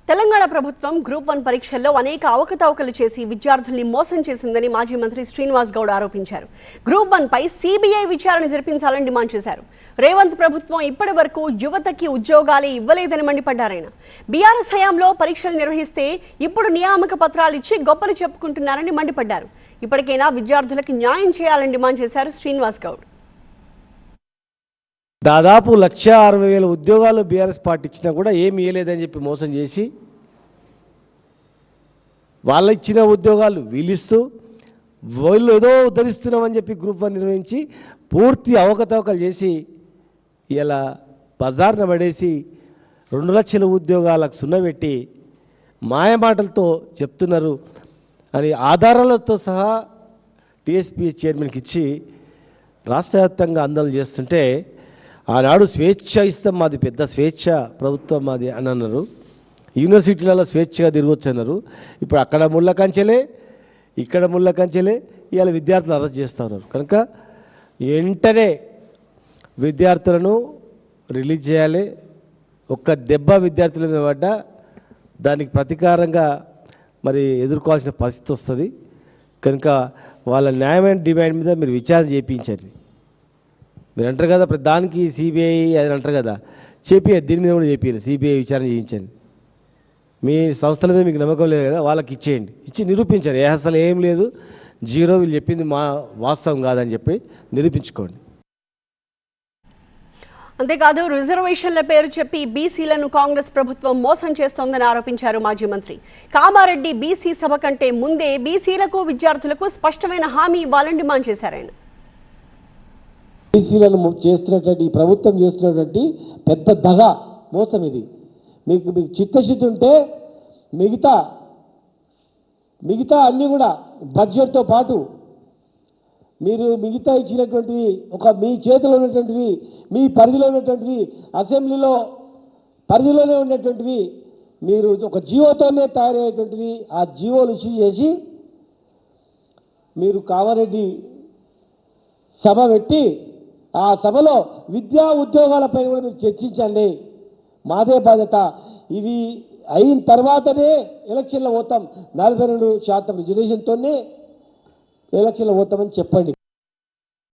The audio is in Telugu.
తెలంగాణ ప్రభుత్వం గ్రూప్ 1 పరీక్షల్లో అనేక అవకతవకలు చేసి విద్యార్థుల్ని మోసం చేసిందని మాజీ మంత్రి శ్రీనివాస్ గౌడ్ ఆరోపించారు. గ్రూప్ 1 పై సిబిఐ విచారణ జరిపించాలని డిమాండ్ చేశారు. రేవంత్ ప్రభుత్వం ఇప్పటివరకు యువతకి ఉద్యోగాలే ఇవ్వలేదని మండిపడ్డారాయన. బీఆర్ఎస్ హయాంలో పరీక్షలు నిర్వహిస్తే ఇప్పుడు నియామక పత్రాలు ఇచ్చి గొప్పలు చెప్పుకుంటున్నారని మండిపడ్డారు. ఇప్పటికైనా విద్యార్థులకు న్యాయం చేయాలని డిమాండ్ చేశారు శ్రీనివాస్ గౌడ్. దాదాపు 1,60,000 ఉద్యోగాలు బీఆర్ఎస్ పార్టీ ఇచ్చినా కూడా ఏమి ఇవ్వలేదని చెప్పి మోసం చేసి వాళ్ళు ఇచ్చిన ఉద్యోగాలు వీళ్ళిస్తూ వాళ్ళు ఏదో ఉద్ధరిస్తున్నామని చెప్పి గ్రూప్ 1 నిర్వహించి పూర్తి అవకతవకలు చేసి ఇలా బజార్న పడేసి 2 లక్షల ఉద్యోగాలకు సున్నబెట్టి మాయమాటలతో చెప్తున్నారు అని ఆధారాలతో సహా టీఎస్పీ చైర్మన్కి ఇచ్చి రాష్ట్ర వ్యాప్తంగా ఆందోళన చేస్తుంటే ఆనాడు స్వేచ్ఛ ఇస్తాం, మాది పెద్ద స్వేచ్ఛ ప్రభుత్వం మాది అని అన్నారు. యూనివర్సిటీలలో స్వేచ్ఛగా తిరగొచ్చు అన్నారు. ఇప్పుడు అక్కడ ముళ్ళ కంచెలే ఇక్కడ ముళ్ళ కంచెలే ఇవాళ విద్యార్థులు అరెస్ట్ చేస్తూ ఉన్నారు. కనుక వెంటనే విద్యార్థులను రిలీజ్ చేయాలి. ఒక్క దెబ్బ విద్యార్థుల మీద పడ్డా దానికి ప్రతీకారంగా మరి ఎదుర్కోవాల్సిన పరిస్థితి వస్తుంది. కనుక వాళ్ళ న్యాయమైన డిమాండ్ మీద మీరు విచారణ చేయించండి. మీరు అంటారు కదా దానికి సిబిఐ అది అంటారు కదా, చేపియాలి. దీని మీద కూడా చేపియాలి, సిబిఐ విచారణ చేయించండి. మీ సంస్థల మీద మీకు నమ్మకం లేదు కదా, వాళ్ళకి ఇచ్చేయండి, ఇచ్చి నిరూపించారు అసలు ఏం లేదు, జీరో, వీళ్ళు చెప్పింది మా వాస్తవం కాదని చెప్పి నిరూపించుకోండి. అంతేకాదు రిజర్వేషన్ల పేరు చెప్పి బీసీలను కాంగ్రెస్ ప్రభుత్వం మోసం చేస్తోందని ఆరోపించారు మాజీ మంత్రి. కామారెడ్డి బీసీ సభ కంటే ముందే బీసీలకు విద్యార్థులకు స్పష్టమైన హామీ ఇవ్వాలని డిమాండ్ చేశారు ఆయన. బీసీలను చేస్తున్నటువంటి ప్రభుత్వం చేస్తున్నటువంటి పెద్ద దగ మోసం ఇది. మీకు చిత్తశుద్ధి ఉంటే మిగతా అన్నీ కూడా బడ్జెట్తో పాటు మీరు మిగతా ఇచ్చినటువంటివి మీ చేతిలో ఉన్నటువంటివి, మీ పరిధిలో ఉన్నటువంటివి, అసెంబ్లీలో పరిధిలోనే ఉన్నటువంటివి మీరు ఒక జీవోతోనే తయారయ్యేటువంటివి ఆ జీవోలు ఇష్యూ చేసి మీరు కామారెడ్డి సభ పెట్టి ఆ సభలో విద్యా ఉద్యోగాలపై కూడా మీరు చర్చించండి. మాదే బాధ్యత. ఇవి అయిన తర్వాతనే ఎలక్షన్లో పోతాం, 42% రిజర్వేషన్తోనే ఎలక్షన్లో పోతామని చెప్పండి.